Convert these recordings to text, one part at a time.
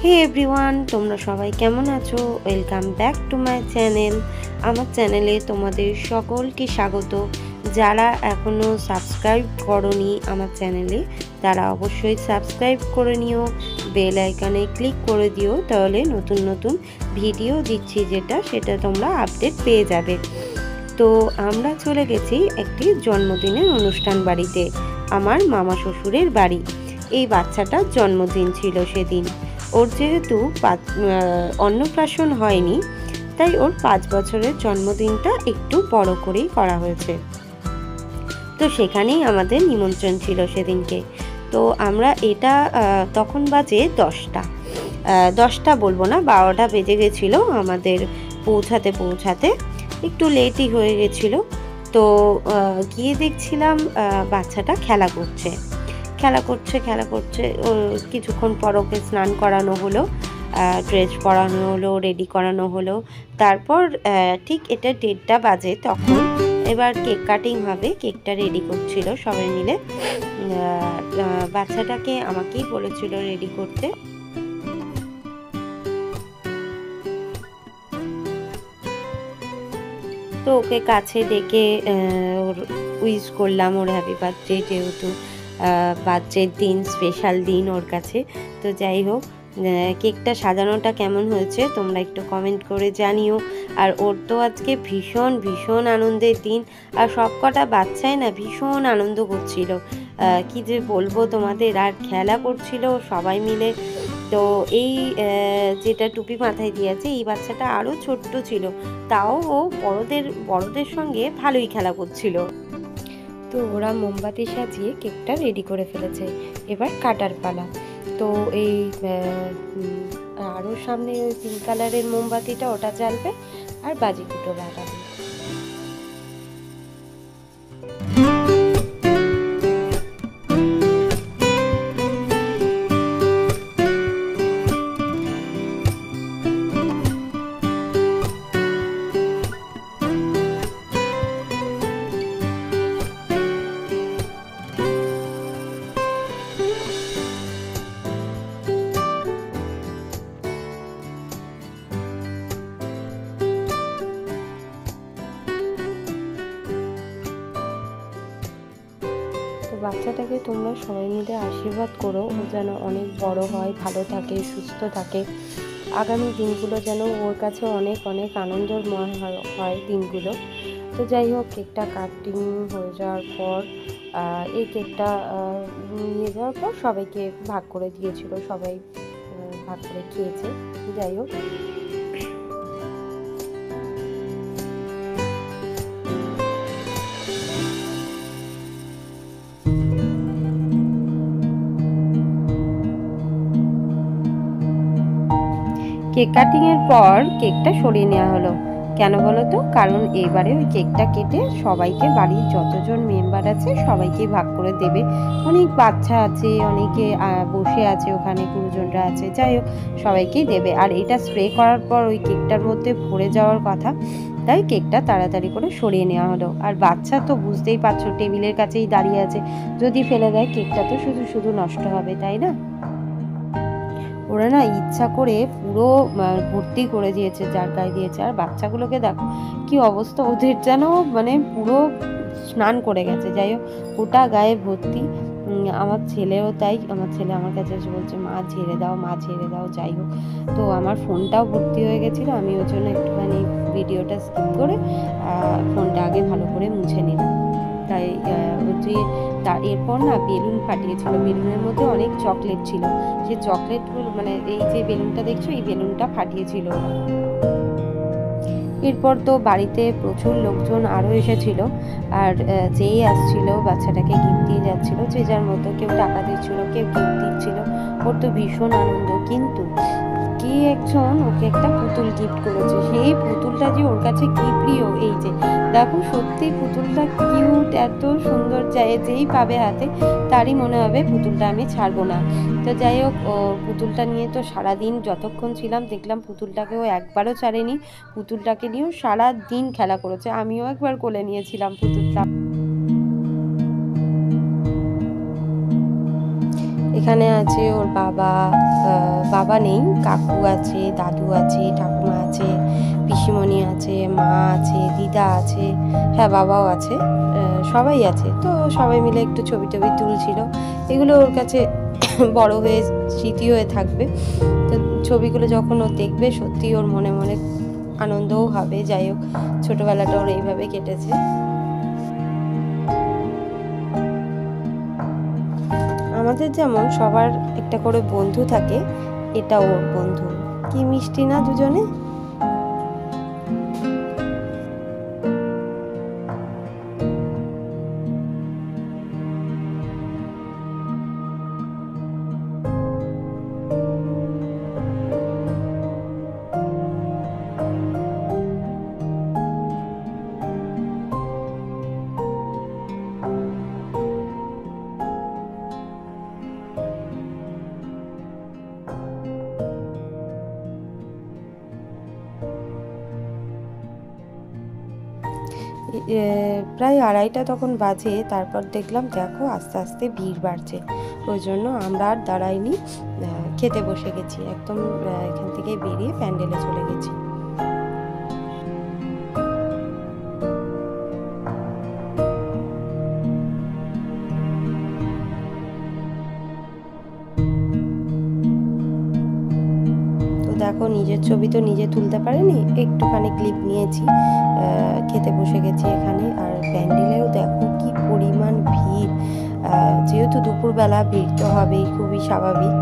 হে everyone, তোমরা সবাই কেমন আছো? Welcome back to my channel. আমার চ্যানেলে তোমাদের সকলকে স্বাগত। যারা এখনও সাবস্ক্রাইব করোনি আমার চ্যানেলে, তারা অবশ্যই সাবস্ক্রাইব করে নিও, বেল আইকনে ক্লিক করে দিও, তাহলে নতুন নতুন ভিডিও দিচ্ছি সেটা তোমরা আপডেট পেয়ে যাবে। তো আমরা চলে গেছি একটি জন্মদিনের অনুষ্ঠান বাড়িতে, আমার মামা শ্বশুরের বাড়ি। এই বাচ্চাটার জন্মদিন ছিল সেদিন। ওর যেহেতু অন্নপ্রাশন হয়নি, তাই ওর 5 বছরের জন্মদিনটা একটু বড় করেই করা হয়েছে। তো সেখানেই আমাদের নিমন্ত্রণ ছিল সেদিনকে। তো আমরা এটা তখন বাজে 10টা বলবো না, 12টা বেজে গেছিলো আমাদের পৌঁছাতে একটু লেটই হয়ে গেছিলো। তো গিয়ে দেখছিলাম বাচ্চাটা খেলা করছে। ও কিছুক্ষণ পর ওকে স্নান করানো হলো, ড্রেস পরানো হলো, রেডি করানো হলো। তারপর ঠিক এটা 1:30 বাজে, তখন এবার কেক কাটিং হবে। কেকটা রেডি করছিল সবাই মিলে। বাচ্চাটাকে আমাকেই বলেছিল রেডি করতে। তো ওকে কাছে ডেকে ওর উইশ করলাম, ওর হ্যাপি বার্থডে, যেহেতু বার্থডের দিন, স্পেশাল দিন ওর কাছে। তো যাই হোক, কেকটা সাজানোটা কেমন হয়েছে তোমরা একটু কমেন্ট করে জানিও। আর ওর তো আজকে ভীষণ আনন্দের দিন, আর সব কটা বাচ্চাই না ভীষণ আনন্দ করছিল, কি যে বলবো তোমাদের। আর খেলা করছিল সবাই মিলে। তো এই যেটা টুপি মাথায় দিয়েছে, এই বাচ্চাটা আরও ছোট্ট ছিল, তাও ও বড়দের সঙ্গে ভালোই খেলা করছিল। তো ওরা মোমবাতি সাজিয়ে কেকটা রেডি করে ফেলেছে, এবার কাটার পালা। তো এই আরও সামনে ওই পিঙ্ক কালারের মোমবাতিটা, ওটা জ্বালবে, আর বাজি দুটো বাজাবে। বাচ্চাটাকে তোমরা সবাই মিলে আশীর্বাদ করো, ও যেন অনেক বড় হয়, ভালো থাকে, সুস্থ থাকে। আগামী দিনগুলো যেন ওর কাছে অনেক আনন্দময় হয় দিনগুলো। তো যাই হোক, কেকটা কাটিং হয়ে যাওয়ার পর, এই কেকটা নিয়ে যাওয়ার পর সবাইকে ভাগ করে দিয়েছিল, সবাই ভাগ করে খেয়েছে। যাই হোক, কেক কাটিংয়ের পর কেকটা সরিয়ে নেওয়া হলো। কেন বলো তো? কারণ এবারে ওই কেকটা কেটে সবাইকে, বাড়ির যতজন মেম্বার আছে সবাইকে ভাগ করে দেবে। অনেক বাচ্চা আছে, অনেকে বসে আছে ওখানে, গুরুজনরা আছে, যাই হোক সবাইকেই দেবে। আর এটা স্প্রে করার পর ওই কেকটার মধ্যে ভরে যাওয়ার কথা, তাই কেকটা তাড়াতাড়ি করে সরিয়ে নেওয়া হলো। আর বাচ্চা তো বুঝতেই পারছো, টেবিলের কাছেই দাঁড়িয়ে আছে, যদি ফেলে দেয় কেকটা তো শুধু নষ্ট হবে, তাই না? ওরা না ইচ্ছা করে পুরো ভর্তি করে দিয়েছে, যার গায়ে দিয়েছে। আর বাচ্চাগুলোকে দেখো কি অবস্থা, ওদের যেন পুরো স্নান করে গেছে। যাই হোক, ওটা গায়ে ভর্তি। আমার ছেলেও তাই, আমার ছেলে আমার কাছে এসে বলছে মা ঝেড়ে দাও। যাই হোক, তো আমার ফোনটাও ভর্তি হয়ে গেছিলো, আমি ওর জন্য একটুখানি ভিডিওটা স্কিপ করে ফোনটা আগে ভালো করে মুছে নিলাম। তাই এরপর না বেলুন ফাটিয়েছিল, বেলুনের মধ্যে অনেক চকলেট ছিল। সেই চকলেটগুলো এই যে বেলুনটা দেখছো, এই বেলুনটা ফাটিয়েছিল। এরপর তো বাড়িতে প্রচুর লোকজন আরও এসেছিল, আর যেই আসছিল বাচ্চাটাকে গিফট দিয়ে যাচ্ছিলো, যে যার মতো কেউ টাকা দিচ্ছিলো, কেউ গিফট দিচ্ছিল। ওর তো ভীষণ আনন্দ। কিন্তু কে একজন ওকে একটা পুতুল গিফট করেছে, সেই পুতুলটা যে ওর কাছে কি প্রিয়, এই যে দেখো, সত্যি পুতুলটা কিউট, এত সুন্দর, যেই পাবে হাতে তারই মনে হবে পুতুলটা আমি ছাড়বো না। তো যাই হোক, ও পুতুলটা নিয়ে তো সারাদিন যতক্ষণ ছিলাম দেখলাম পুতুলটাকে ও একবারও ছাড়েনি। পুতুলটাকে নিয়েও সারা দিন খেলা করেছে। আমিও একবার কোলে নিয়েছিলাম পুতুলটা। এখানে আছে ওর বাবা, বাবা নেই, কাকু আছে, দাদু আছে, ঠাকুমা আছে, পিসিমণি আছে, মা আছে, দিদা আছে, হ্যাঁ বাবাও আছে, সবাই আছে। তো সবাই মিলে একটু ছবি টবি তুলছিল। এগুলো ওর কাছে বড় হয়ে স্মৃতি হয়ে থাকবে। তো ছবিগুলো যখন ও দেখবে সত্যি ওর মনে মনে আনন্দও হবে। যাই হোক, ছোটোবেলাটা ওর এইভাবে কেটেছে। আমাদের যেমন সবার একটা করে বন্ধু থাকে, এটা ওর বন্ধু। কি মিষ্টি না দুজনে। প্রায় 2:30টা তখন বাজে। তারপর দেখলাম, দেখো আস্তে আস্তে ভিড় বাড়ছে। ওই জন্য আমরা আর দাঁড়াইনি, খেতে বসে গেছি। একদম এখান থেকে বেরিয়ে প্যান্ডেলে চলে গেছি। তো দেখো, নিজের ছবি তো নিজে তুলতে পারিনি, একটুখানি ক্লিপ নিয়েছি। খেতে বসে গেছি এখানে। আর প্যান্ডেলেও দেখো কি পরিমাণ ভিড়। যেহেতু দুপুরবেলা, ভিড় তো হবেই, খুবই স্বাভাবিক।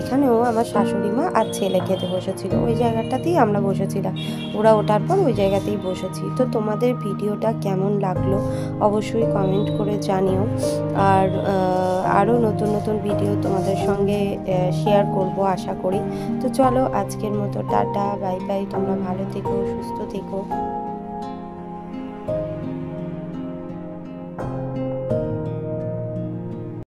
এখানেও আমার শাশুড়ি মা আর ছেলে খেতে বসেছিল, ওই জায়গাটাতেই আমরা বসেছিলাম। ওরা ওঠার পর ওই জায়গাতেই বসেছি। তো তোমাদের ভিডিওটা কেমন লাগলো অবশ্যই কমেন্ট করে জানিও। আর আরও নতুন নতুন ভিডিও তোমাদের সঙ্গে শেয়ার করব আশা করি। তো চলো, আজকের মতো টাটা, বাই বাই। তোমরা ভালো থেকো, সুস্থ থেকো।